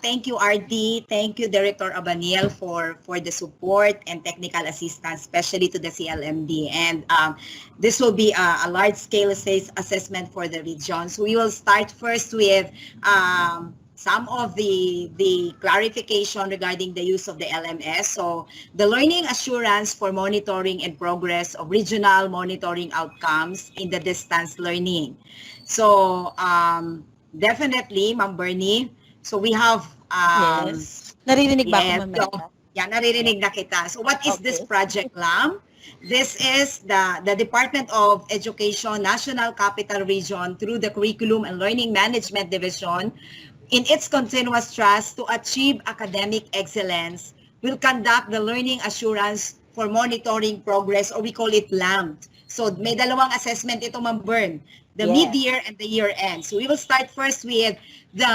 Thank you, RD. Thank you, Director Abaniel, for the support and technical assistance, especially to the CLMD. And this will be a large-scale assessment for the region. So we will start first with some of the clarification regarding the use of the LMS. So the learning assurance for monitoring and progress of regional monitoring outcomes in the distance learning. So definitely, Ma'am Bernie, so we have Yes. Naririnig ba ako, yes, Ma'am so, Melba? yeah, naririnig na kita. So what is this Okay. project, Lam? This is the Department of Education National Capital Region through the Curriculum and Learning Management Division in its continuous thrust to achieve academic excellence will conduct the learning assurance for monitoring progress, or we call it LAMP. So may dalawang assessment ito, Ma'am Bern, the Yes. mid-year and the year-end. So we will start first with the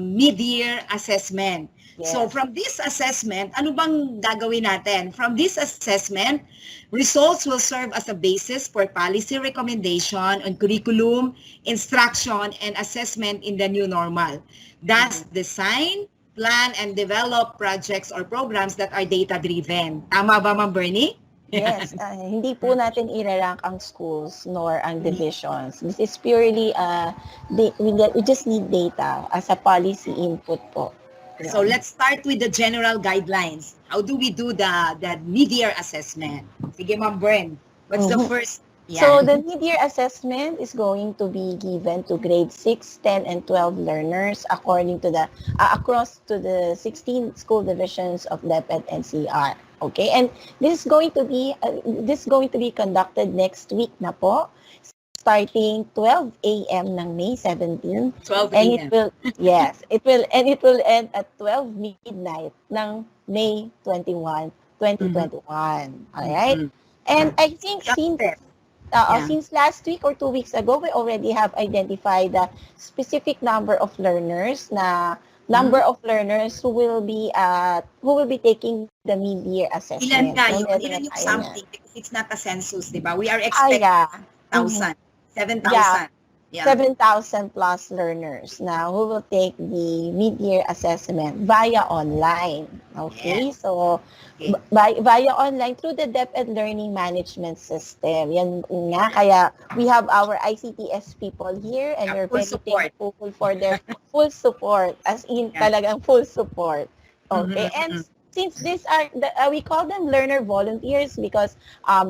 mid-year assessment. So Yes. from this assessment, ano bang gagawin natin? From this assessment, results will serve as a basis for policy recommendation on curriculum, instruction, and assessment in the new normal. Thus, design, plan, and develop projects or programs that are data-driven. Tama ba, Ma'am Bernie? Yes, hindi po natin i-rank ang schools nor ang divisions. This is purely, we just need data as a policy input po. So let's start with the general guidelines. How do we do the mid-year assessment? Sige, Ma'am Bern, what's the first? So Yan. the mid-year assessment is going to be given to grade 6, 10, and 12 learners according to the across to the 16 school divisions of DepEd-NCR. Okay, and this is going to be conducted next week na po, starting 12 a.m. ng May 17. 12 And a.m. it will end at 12 midnight ng May 21, 2021. All right? And I think since last week or 2 weeks ago, we already have identified the specific number of learners who will be taking the mid-year assessment. Ilan nga So, yun? meron Ilan na yung tayo something? Because it's not a census, di ba? We are Ah, expecting yeah. 7,000. Yeah. 7,000 plus learners now who will take the mid-year assessment via online. Okay, so Okay. via online through the DepEd Learning Management System. Yan nga, kaya we have our ICTS people here and Yeah, we're full very support. thankful for their full support, as in talagang full support. Okay, and since these are, we call them learner volunteers because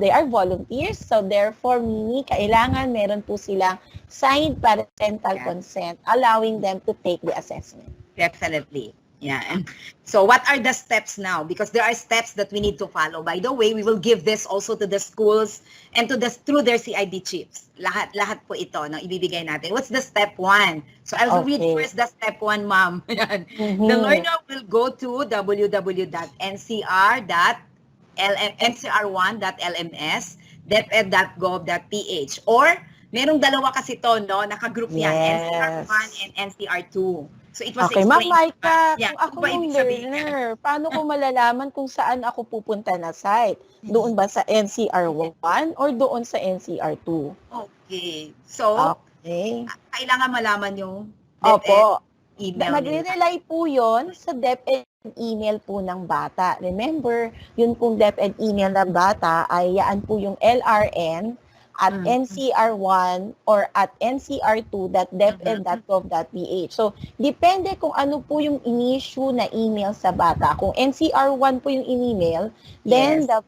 they are volunteers. So therefore, kailangan meron po silang signed parental consent allowing them to take the assessment. Definitely. Yeah. And so what are the steps now? Because there are steps that we need to follow. By the way, we will give this also to the schools and through their CID chiefs. Lahat po ito na ibibigay natin. What's the step 1? So I'll read first the step 1, ma'am. The learner will go to www.ncr1.lms, deped.gov.ph, or merong dalawa kasi to, no? Nakagroup yan. NCR1 and NCR2. So it was Okay, Ma'am explained. Maika, Yeah, kung ako ano ba yung ibig sabihin? learner, paano ko malalaman kung saan ako pupunta na site? Doon ba sa NCR1 or doon sa NCR2? Okay. So, Okay. kailangan malaman yung Opo. email nila. Magre-rely po yon sa DepEd email po ng bata. Remember, yun pong DepEd email ng bata ay yaan po yung LRN at NCR1 or at ncr2.deped.gov.ph. So, depende kung ano po yung in-issue na email sa bata. Kung NCR1 po yung in-email, then the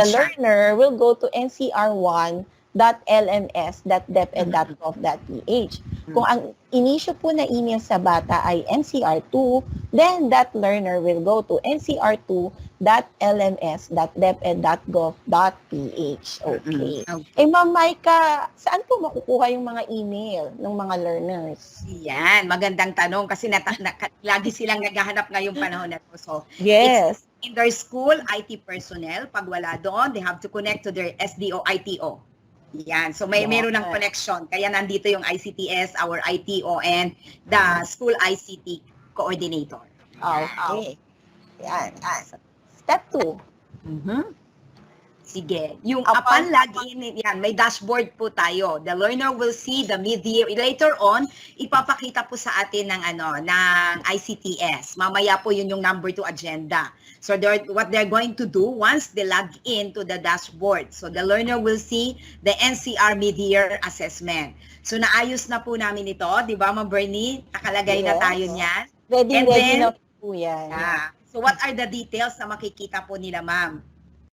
learner will go to ncr1.lms.deped.gov.ph. Kung ang in-issue po na email sa bata ay NCR2, then that learner will go to ncr2.lms.deped.gov.ph. Okay. Ma'am Maika, saan po makukuha yung mga email ng mga learners? Yan, magandang tanong kasi lagi silang naghahanap ngayong panahon na to. So, yes. It's in their school, IT personnel, pag wala doon, they have to connect to their SDO, ITO. Yan. So meron ng connection. Kaya nandito yung ICTS, our ITO, and the school ICT coordinator. Okay. Yan. Step 2. Sige. Yung Upon upon login, yan, may dashboard po tayo. The learner will see the mid-year. Later on, ipapakita po sa atin ng ICTS. Mamaya po yun yung number 2 agenda. So what they're going to do once they log in to the dashboard. So the learner will see the NCR mid-year assessment. So naayos na po namin ito, di ba, Ma'am Bernie? Nakalagay na tayo niyan. Ready na po yan. So what are the details na makikita po nila, Ma'am?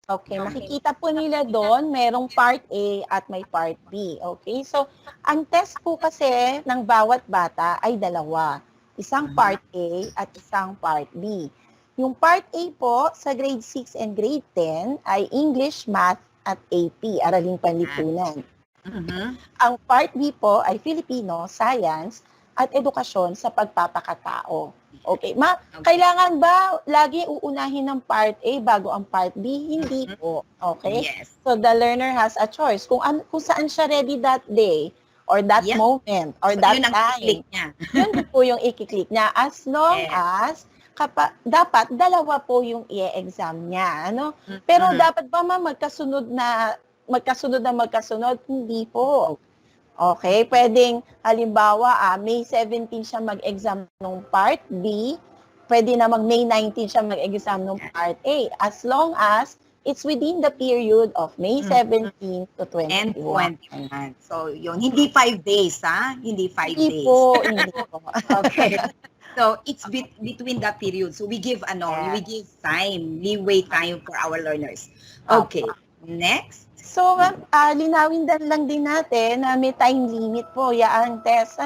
Okay, makikita po nila doon, merong part A at may part B. Okay, so ang test po kasi ng bawat bata ay dalawa. Isang part A at isang part B. Yung part A po sa grade 6 and grade 10 ay English, Math at AP, Araling Panlipunan. Ang part B po ay Filipino, Science at Edukasyon sa Pagpapakatao. Okay, kailangan ba lagi uunahin ng part A bago ang part B? Hindi po. Okay? Yes. So the learner has a choice kung saan siya ready that day or that moment or so that yun time. Niya. Yun po yung i-click niya as long as dapat dalawa po yung i-exam niya, ano? Pero dapat ba magkasunod? Hindi po. Okay, pwedeng halimbawa May 17 siya mag-exam ng part B, pwede namang May 19 siya mag-exam ng part A as long as it's within the period of May 17 to 21. And 21. So, yun, hindi 5 days, ha? Hindi 5 Hindi days. Hindi po. Okay. So, it's between that period. So, we give leeway time for our learners. Okay. Next. So, linawin lang din natin na may time limit po. Ang test,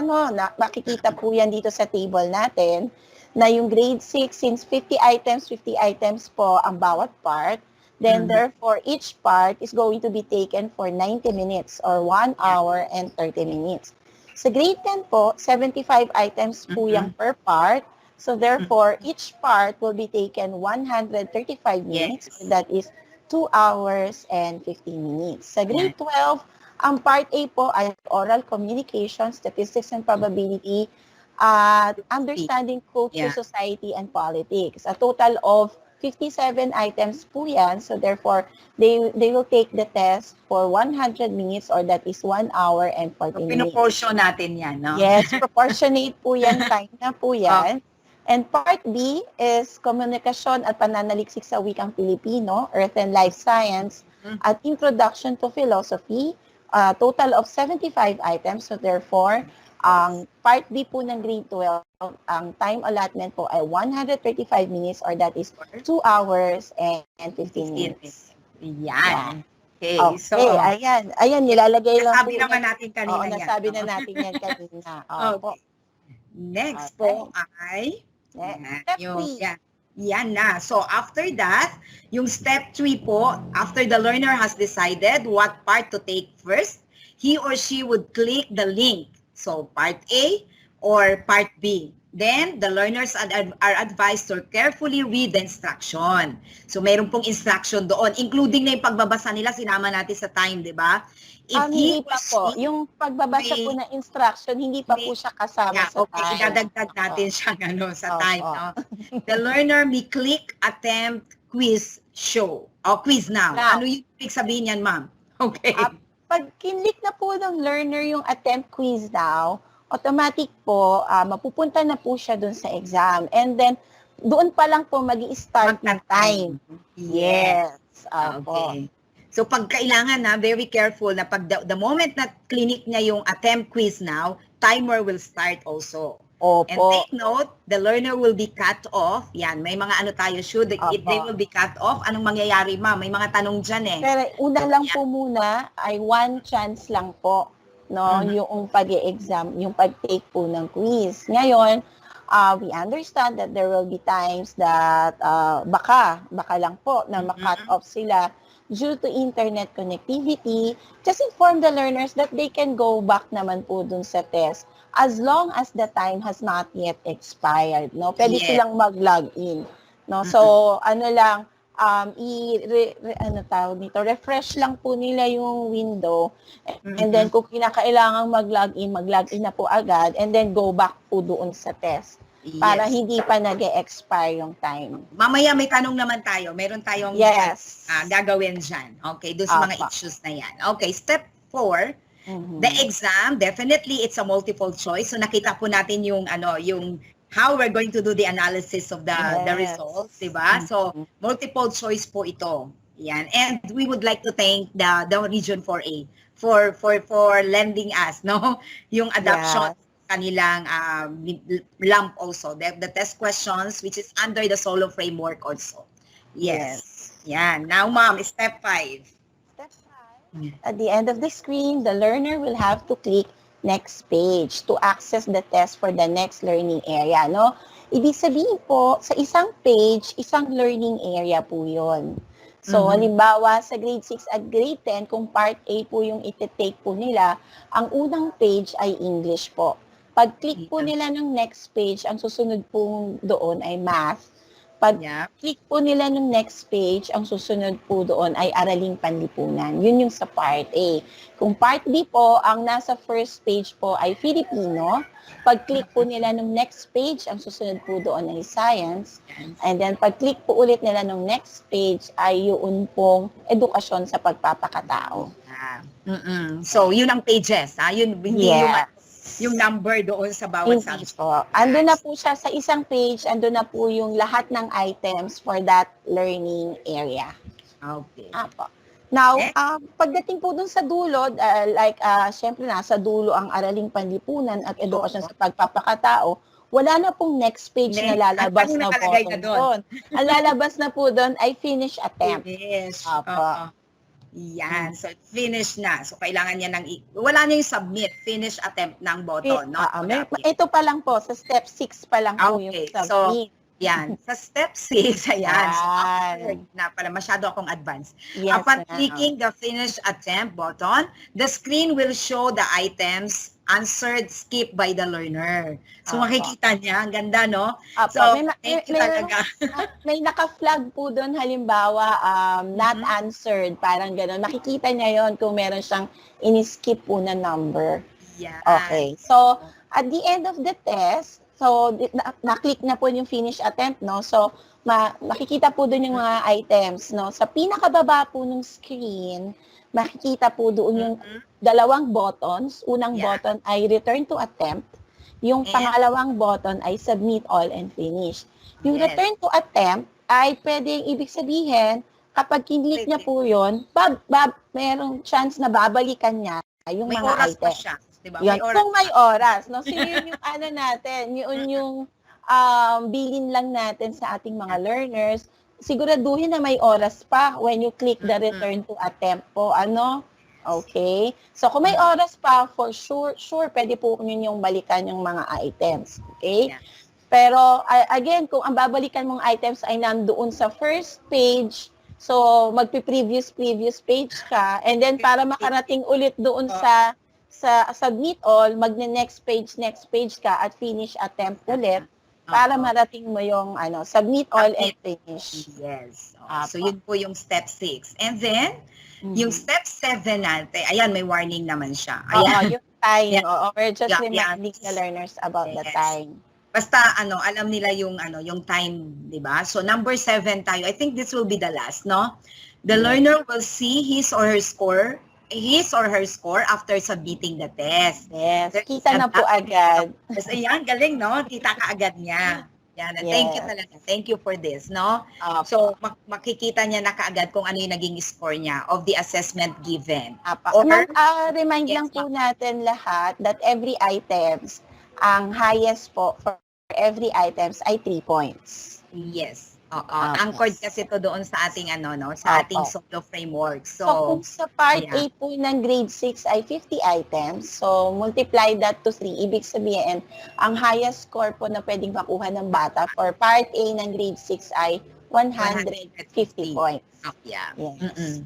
makikita po yan dito sa table natin, na yung grade 6, since 50 items po ang bawat part, then therefore, each part is going to be taken for 90 minutes or 1 hour and 30 minutes. Sa grade 10 po, 75 items po yung per part. So, therefore, each part will be taken 135 minutes. Yes. That is 2 hours and 15 minutes. Sa grade 12, ang part A po ay oral communication, statistics and probability, at understanding culture, society, and politics. A total of 57 items po yan. So therefore, they will take the test for 100 minutes or that is 1 hour and 40 minutes. Pinoportion natin yan, no? Yes, proportionate po yan, time na po yan. And part B is Komunikasyon at Pananaliksik sa Wikang Pilipino, Earth and Life Science, at Introduction to Philosophy, total of 75 items. So therefore, ang part B po ng grade 12, ang time allotment po ay 135 minutes or that is 2 hours and 15 minutes. Yan. Okay, so ayan, nilalagay lang po. Nasabi naman natin kanina yan. Nasabi na natin yan kanina. Okay. Next po ay Step 3. Yan na. So, after that, yung step 3 po, after the learner has decided what part to take first, he or she would click the link. So, part A or part B. Then, the learners are advised to carefully read the instruction. So, mayroon pong instruction doon, including na yung pagbabasa nila, sinama natin sa time, di ba? Hindi pa po. Yung pagbabasa po ng instruction, hindi pa po siya kasama sa time. Idadagdag natin siya sa time. No? The learner may click attempt quiz show. O quiz now. Ano yung click sabihin yan, ma'am? Okay. Pag kinlik na po ng learner yung attempt quiz now, automatic po, mapupunta na po siya dun sa exam. And then, doon pa lang po mag-i-start yung time. Yes. Okay. So pag kailangan very careful na pag the moment na clinic niya yung attempt quiz now, timer will start also. Opo. And take note, the learner will be cut off. Yan, may mga tayo if they will be cut off, anong mangyayari, ma'am? May mga tanong dyan eh. Pero una lang po muna ay 1 chance lang po, no, yung pag-e-exam, yung pag-take po ng quiz. Ngayon, we understand that there will be times that baka lang po na ma-cut off sila due to internet connectivity. Just inform the learners that they can go back naman po dun sa test as long as the time has not yet expired, no? Pwede silang mag-log in, no? So, refresh lang po nila yung window and then kung kinakailangang mag-log in na po agad and then go back po doon sa test. para Yes. hindi pa nag-expire yung time. Mamaya may tanong naman tayo. Meron tayong Yes. gagawin dyan. Okay, doon sa mga Apa. issues na yan. Okay, step 4, Mhm. the exam, definitely it's a multiple choice. So nakita po natin yung how we're going to do the analysis of the Yes. results, di ba? So multiple choice po ito. Yan. And we would like to thank the Region 4A for lending us yung adoption kanilang LAMP also, the test questions which is under the solo framework also. Yes. Yan. Now, ma'am, step 5. Step 5. At the end of the screen, the learner will have to click next page to access the test for the next learning area, no? Ibig sabihin po, sa isang page, isang learning area po yun. So, halimbawa, sa grade 6 at grade 10, kung part A po yung iti-take po nila, ang unang page ay English po. Pag-click po nila ng next page, ang susunod po doon ay math. Pag-click po nila ng next page, ang susunod po doon ay araling panlipunan. Yun yung sa part A. Kung part B po, ang nasa first page po ay Filipino. Pag-click po nila ng next page, ang susunod po doon ay science. And then pag-click po ulit nila ng next page ay yun pong edukasyon sa pagpapakatao. So, yun ang pages. Yun, hindi yung number doon sa bawat subject. Po. Ando na po siya sa isang page, ando na po yung lahat ng items for that learning area. Okay. Apo. Now, pagdating po dun sa dulo, syempre nasa dulo ang araling panlipunan at edukasyon sa pagpapakatao, wala na pong next page na lalabas na po doon. Ang lalabas na po doon ay finish attempt. Finish. Apo. Yan. So, finish na. So, kailangan niya wala na yung submit, finish attempt ng button. Ito pa lang po, sa step 6 pa lang po yung submit. So, yan. Sa step 6, ayan. So, na pala, masyado akong advanced. Upon clicking the finish attempt button, the screen will show the items answered, skipped by the learner. So, makikita niya. Ang ganda, no? So, may naka-flag po doon, halimbawa, not answered, parang gano'n. Makikita niya yon kung meron siyang in-skip po na number. Yeah. Okay. So, at the end of the test, so, na-click na po yung finish attempt, no? So, makikita po doon yung mga items, no? Sa pinakababa po ng screen, makikita po doon yung dalawang buttons. Unang button ay return to attempt. Yung pangalawang button ay submit all and finish. Yung return to attempt ay pwedeng ibig sabihin, kapag kinlik niya po yun, merong chance na babalikan niya yung may mga oras items. Pa siya, diba? Yun, kung may oras. No? So yun yung natin, yung bilin lang natin sa ating mga learners, siguraduhin na may oras pa when you click the return to attempt po. Okay? So, kung may oras pa, for sure, pwede po yung balikan yung mga items. Okay? Yeah. Pero, again, kung ang babalikan mong items ay nandoon sa first page, so, magpi-previous page ka, and then para makarating ulit doon sa submit all, next page ka at finish attempt ulit, para marating mo yung submit all and finish. Yes. So, yun po yung step 6. And then, yung step 7 natin, ayan, may warning naman siya. Ayan. Yung time. We're just reminding the learners about the time. Basta, alam nila yung time, di ba? So, number 7 tayo. I think this will be the last, no? The learner will see his or her score after submitting the test. Yes, kita na po agad. Ayan, galing, no? Kita ka agad niya. Yan, thank you talaga. Thank you for this, no? So, makikita niya na kaagad kung ano yung naging score niya of the assessment given. Remind lang po natin lahat that every items, ang highest po for every items ay 3 points. Yes. Anchored kasi to doon sa ating sa ating solo framework. So kung sa part A po ng grade 6 ay 50 items, so multiply that to 3. Ibig sabihin, ang highest score po na pwedeng makuha ng bata for part A ng grade 6 ay 150 points. Yeah. Yes.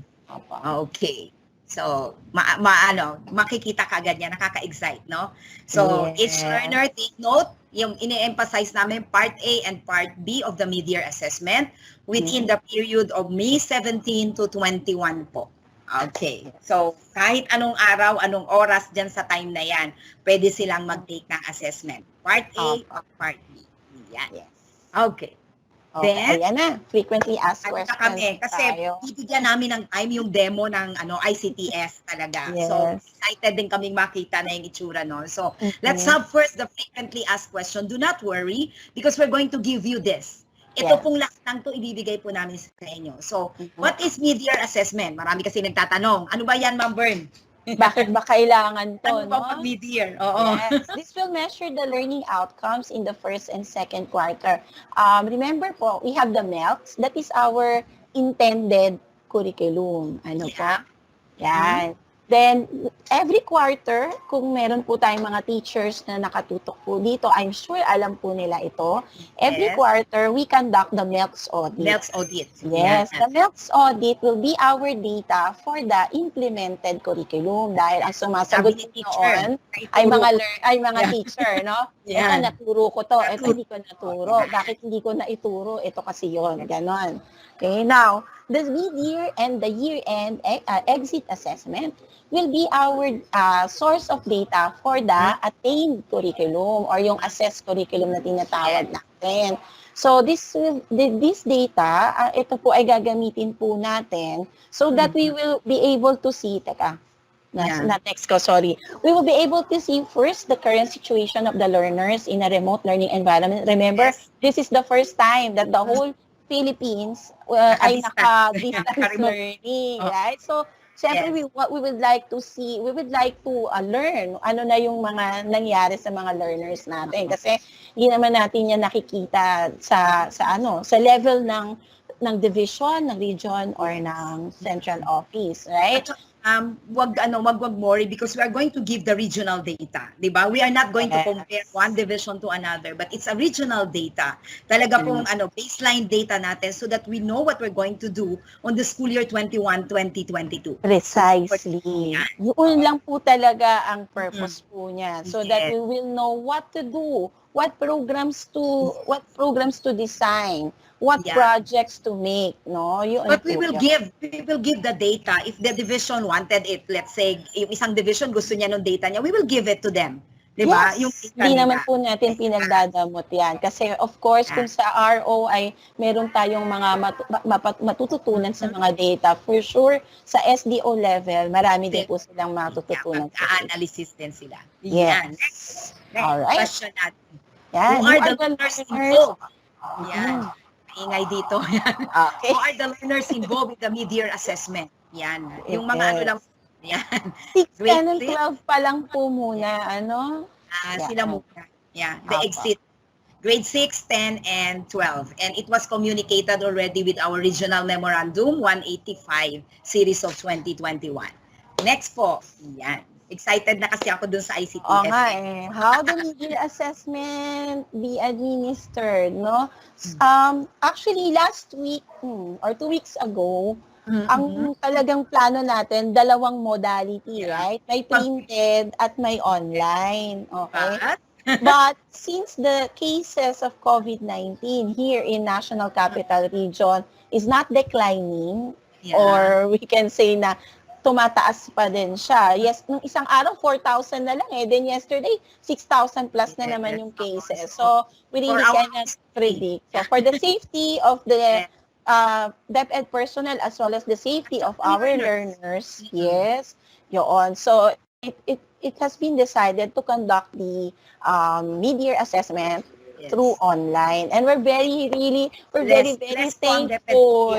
Okay. So, makikita ka agad niya, nakaka-excite, no? So, each learner take note, yung ini-emphasize namin part A and part B of the mid-year assessment within the period of May 17 to 21 po. Okay. So, kahit anong araw, anong oras dyan sa time na yan, pwede silang mag-take ng assessment. Part A or part B. Yan. Yes. Okay. Okay, Then, ayan na. Frequently asked ano na questions kami? Kasi tayo. bibigyan namin ng time yung demo ng ICTS talaga. So, Yes. excited din kaming makita na yung itsura no. So, let's Mhm. have first the frequently asked question. Do not worry because we're going to give you this. Ito Yes. pong lahat ng to ibibigay po namin sa inyo. So, Mhm. what is mid-year assessment? Marami kasi nagtatanong. Ano ba yan, Ma'am Bern? Bakit ba kailangan to, Ano ba no? pag mid-year? Oo. Yes, this will measure the learning outcomes in the first and second quarter. Remember po, we have the MELCs. That is our intended curriculum. Ano po? Yeah. Yan. Then, every quarter, kung meron po tayong mga teachers na nakatutok po dito, I'm sure alam po nila ito. Every Yes. quarter, we conduct the MELCs audit. MELCs audit. Yes, Yeah. the MELCs audit will be our data for the implemented curriculum dahil ang sumasagot Sabi ni po teacher, noon naituro ay mga Yeah. teacher, no? Ito, Yan. naturo ko to. Ito, Naturo. hindi ko naturo. Bakit hindi ko naituro? Ito kasi yon. Ganon. Okay, now, the mid-year and the year-end exit assessment will be our source of data for the attained curriculum or yung assessed curriculum na tinatawag natin. So, this data, ito po ay gagamitin po natin so that we will be able to see, not next ko, sorry. We will be able to see first the current situation of the learners in a remote learning environment. Remember, this is the first time that the whole Philippines ay naka-distance learning, right? So, syempre, what we would like to see, we would like to learn ano na yung mga nangyari sa mga learners natin. Kasi hindi naman natin yan nakikita sa level ng division, ng region, or ng central office, right? Wag worry because we are going to give the regional data, 'di ba? We are not going to compare one division to another, but it's a regional data. Talaga pong baseline data natin so that we know what we're going to do on the school year 21-2022. Precisely. Yun lang po talaga ang purpose po niya so that we will know what to do, what programs to design, what projects to make, no? But we will give the data if the division wanted it. Let's say yung isang division gusto niya ng data niya, we will give it to them. 'Di ba? Yes, hindi naman po natin pinagdadamot yan. Kasi of course, kung sa RO ay meron tayong mga matututunan sa mga data, for sure, sa SDO level, marami din po silang matututunan. Analysis din sila. Yes. Next Alright. question natin. Yan. Who are the learners involved? Yan. Ingay dito. Yan. Okay. Who are the learners involved with the mid-year assessment? Yan. Yung mga lang. Yan. 6, 10, and 12 pa lang po muna, ano? Sila muna. Yeah, the exit. Grade 6, 10, and 12. And it was communicated already with our regional memorandum, 185, series of 2021. Next po. Yan. Excited na kasi ako dun sa ICTS. How the mid-year assessment be administered, no? Actually, last week or 2 weeks ago, ang talagang plano natin, dalawang modality, right? May printed at may online, okay? But since the cases of COVID-19 here in National Capital Region is not declining, or we can say na tumataas pa din siya. Yes, nung isang araw, 4,000 na lang Then yesterday, 6,000 plus na naman yung cases. So, we really cannot predict. So, for the safety of the DepEd personnel as well as the safety of our learners, yes, yun. So, it has been decided to conduct the mid-year assessment through online. And we're very thankful.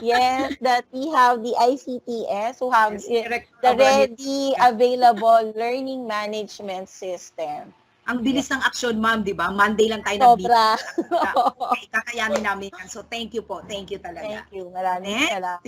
Yes, that we have the ICTS who have the ready available learning management system. Ang bilis ng action, ma'am, di ba? Monday lang tayo Sobra. Kakayanin namin yan. So, thank you po. Thank you talaga. Thank you. Maraming salamat.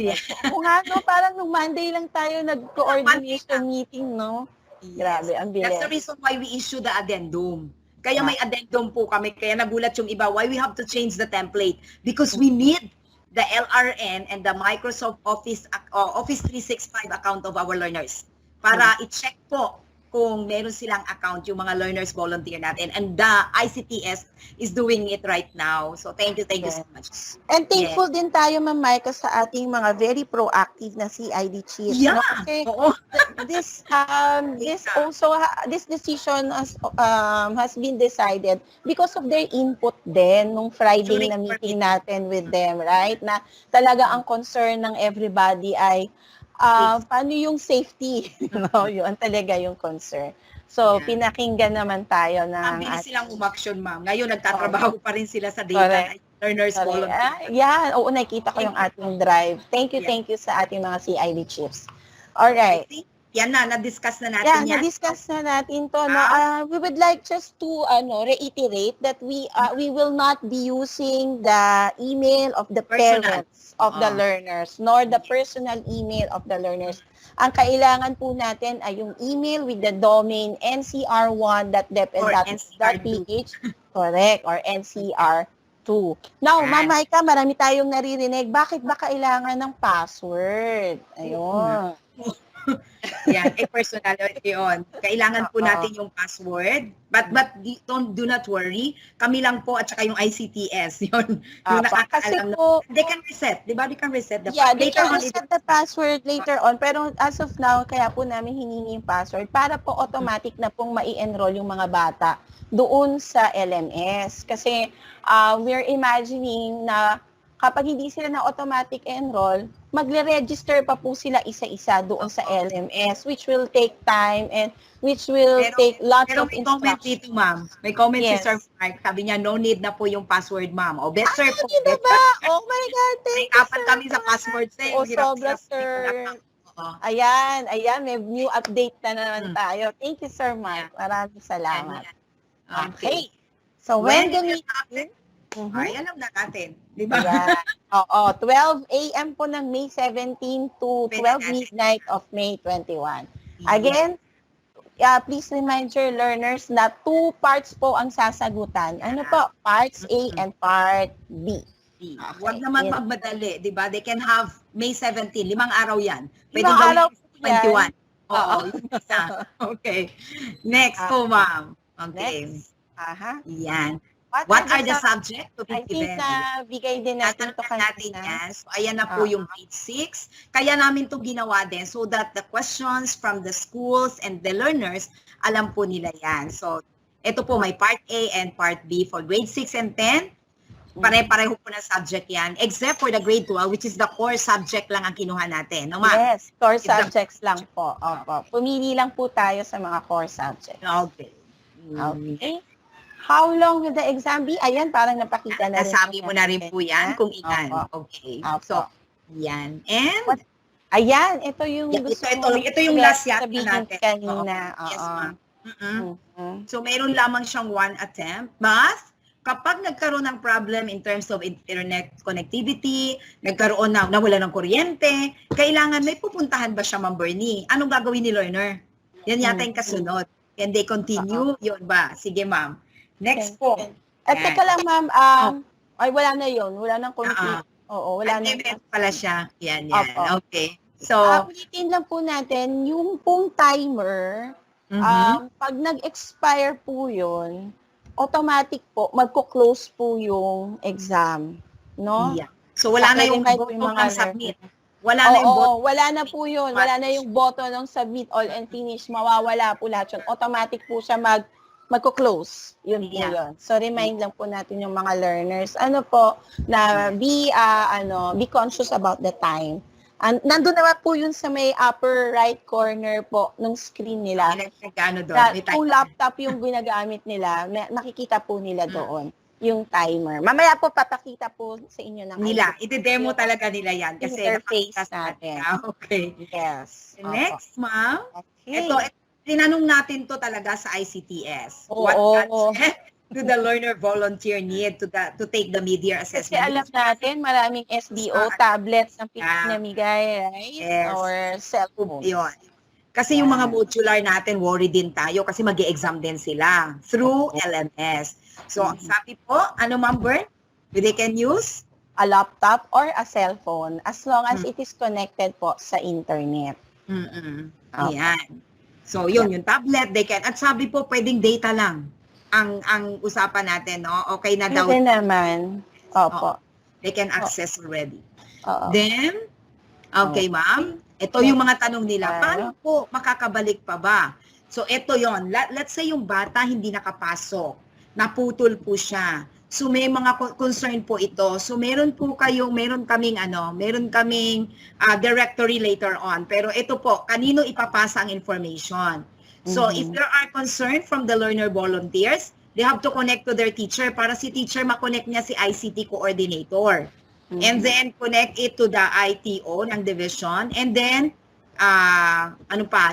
Kung nga, no, parang nung Monday lang tayo nag-coordination meeting, no? Grabe, ang bilis. That's the reason why we issue the addendum. Kaya may addendum po kami. Kaya nagulat yung iba. Why we have to change the template? Because we need the LRN and the Microsoft Office 365 account of our learners para i-check po kung meron silang account yung mga learners volunteer natin, and the ICTS is doing it right now. So thank you Yes. so much. And thankful din tayo, Ma'am Maika, sa ating mga very proactive na CID chiefs. Yeah. No? Kasi Oo. this decision has been decided because of their input din nung Friday During na meeting natin with them, right? Na talaga ang concern ng everybody ay paano yung safety, no? Yun talaga yung concern. So, pinakinggan naman tayo ng... Ang bilis silang umaksyon, ma'am. Ngayon, nagtatrabaho pa rin sila sa data. Correct. Learners volunteer. Yan, oo, nakita ko yung ating drive. Thank you sa ating mga CID chiefs. Alright. Yan na, na-discuss na natin yan. Na-discuss na natin to. No? We would like just to reiterate that we will not be using the email of the parents of the learners, nor the personal email of the learners. Ang kailangan po natin ay yung email with the domain ncr1.deped.ph, correct, or ncr2. Now, Ma'am Maika, marami tayong naririnig. Bakit ba kailangan ng password? Ayun. Yan, personal yun. Kailangan po natin yung password. But do not worry. Kami lang po at saka yung ICTS. Yun. Yung nakakaalam na. They can reset. Di ba? They can reset the password. Yeah, they can reset the password later on. Pero as of now, kaya po namin hiningi yung password para po automatic na pong mai-enroll yung mga bata doon sa LMS. Kasi we're imagining na kapag hindi sila na automatic enroll, magle-register pa po sila isa-isa doon sa LMS, which will take time and which will take lots of instructions. Pero may comment dito, ma'am. May comment si Sir Mark. Sabi niya, no need na po yung password, ma'am. O, better po. Hindi ba? Oh my God, thank you, Sir. Kami sa password sa O, sobra, Sir. Ayan, may new update na naman tayo. Thank you, Sir Mark. Maraming salamat. Okay. So, when do we... Ay, alam na natin. Di ba? Yeah. Oo, 12 a.m. po ng May 17 to 12 midnight of May 21. Again, please remind your learners na 2 parts po ang sasagutan. Ano po? Parts A and Part B. Okay. Huwag naman magmadali, di ba? They can have May 17, 5 araw yan. Pwede araw 21. Oo. Okay. Next po, ma'am. Okay. Next. Yan. What are the subjects to be given? I think bigay din natin ito kanina. So, ayan na po yung grade 6. Kaya namin ito ginawa din so that the questions from the schools and the learners, alam po nila yan. So, ito po, may Part A and Part B for grade 6 and 10. Pare-pareho po na subject yan. Except for the grade 12, which is the core subject lang ang kinuha natin. No, yes, core subjects lang po. Opo. Pumili lang po tayo sa mga core subjects. Okay. Okay. How long will the exam be? Ayan, parang napakita na rin. Nasabi mo na rin po yan kung ilan. Okay. So, yan. And? Ayan, ito yung gusto ito yung last yata natin. Kanina. Yes, ma'am. So, mayroon lamang siyang 1 attempt. But, kapag nagkaroon ng problem in terms of internet connectivity, nagkaroon na nawala ng kuryente, kailangan may pupuntahan ba siya, Ma'am Bernie? Anong gagawin ni learner? Yan yata yung kasunod. Can they continue? Yun ba? Sige, ma'am. Next po. At teka lang, ma'am. Ay, wala na yun. Wala nang conflict. Oo, wala na. Pala siya. Yan. Okay. So, ulitin lang po natin, yung pong timer, pag nag-expire po yun, automatic po, magko-close po yung exam. No? Yeah. So, wala na yung button ng submit. Wala na yung button. Wala na po yun. Wala na yung button ng submit all and finish. Mawawala po lahat yun. Automatic po siya magko-close. Yun po yun. So, remind lang po natin yung mga learners. Ano po, na be conscious about the time. And nandun naman po yun sa may upper right corner po ng screen nila. Kung laptop yung ginagamit nila, makikita po nila doon yung timer. Mamaya po papakita po sa inyo ng iti-demo talaga nila yan kasi interface natin. Okay. Yes. Next, ma'am. Okay. Ito, tinanong natin to talaga sa ICTS. What do the learner volunteer need to take the mid-year assessment? Kasi alam natin, maraming SDO, tablets ang pinamigay, right? Yes. Or cellphone. Yun. Kasi yung mga modular natin, worry din tayo kasi mag-e-exam din sila through LMS. So, sabi po, ano, Ma'am Bern? They can use a laptop or a cellphone as long as it is connected po sa internet. Ayan. So yun, yung tablet, they can, at sabi po, pwedeng data lang ang usapan natin, no? Okay na daw. Pwede naman. Opo. They can access already. Oo. Then, okay, ma'am. Ito yung mga tanong nila. Paano po makakabalik pa ba? So, ito yon. Let's say yung bata hindi nakapasok. Naputol po siya. So, may mga concern po ito. So, meron kaming directory later on. Pero ito po, kanino ipapasa ang information? So, if there are concern from the learner volunteers, they have to connect to their teacher para si teacher makonect niya si ICT coordinator. And then connect it to the ITO ng division. And then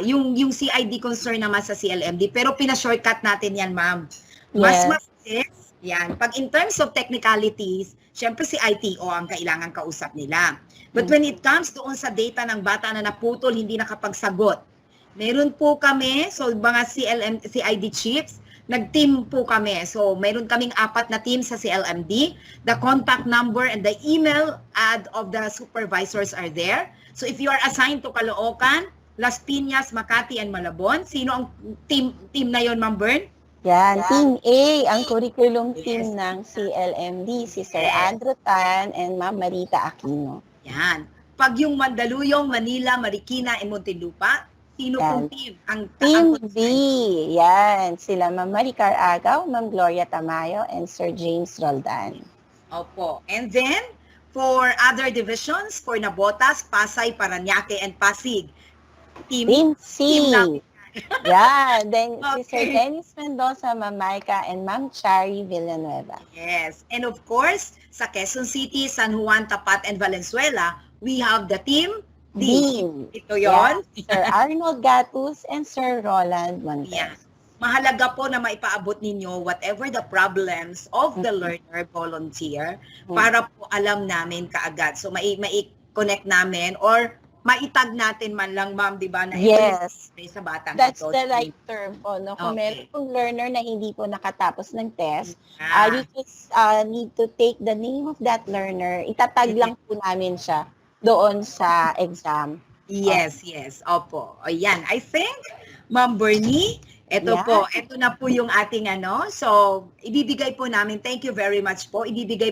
yung CID concern naman sa CLMD, pero pina-shortcut natin yan, ma'am. Mas mabilis yan. Pag in terms of technicalities, syempre si ITO ang kailangan kausap nila. But when it comes doon sa data ng bata na naputol, hindi nakapagsagot, meron po kami, so mga CID chiefs, nag-team po kami. So, meron kaming 4 na team sa CLMD. The contact number and the email of the supervisors are there. So, if you are assigned to Caloocan, Las Piñas, Makati, and Malabon, sino ang team na yon, Ma'am Bern? Yan, Team A, ang curriculum team ng CLMD, si Sir Andrew Tan and Ma'am Marita Aquino. Yan. Pag yung Mandaluyong, Manila, Marikina, and Muntinlupa, sino pong team? Team B, yan. Sila Ma'am Maricar Agaw, Ma'am Gloria Tamayo, and Sir James Roldan. Opo. And then, for other divisions, for Nabotas, Pasay, Paranaque, and Pasig, Team C. Yan. Then, Okay. si Sir Dennis Mendoza, Ma'am Maika, and Ma'am Chari Villanueva. Yes. And of course, sa Quezon City, San Juan, Tapat, and Valenzuela, we have the Team D. Ito yon. Yeah. Sir Arnold Gatus and Sir Roland Montes. Yeah. Mahalaga po na maipaabot ninyo whatever the problems of the learner volunteer para po alam namin kaagad. So mai-connect namin or maitag natin man lang, ma'am, di ba? Na yes. Sa batang That's ito. the right term po. No? Kung meron pong learner na hindi po nakatapos ng test, you just need to take the name of that learner. Itatag lang po namin siya doon sa exam. Yes, yes. Opo. O yan. I think, Ma'am Bernie, ito po. Ito na po yung ating so, ibibigay po namin, thank you very much po, ibibigay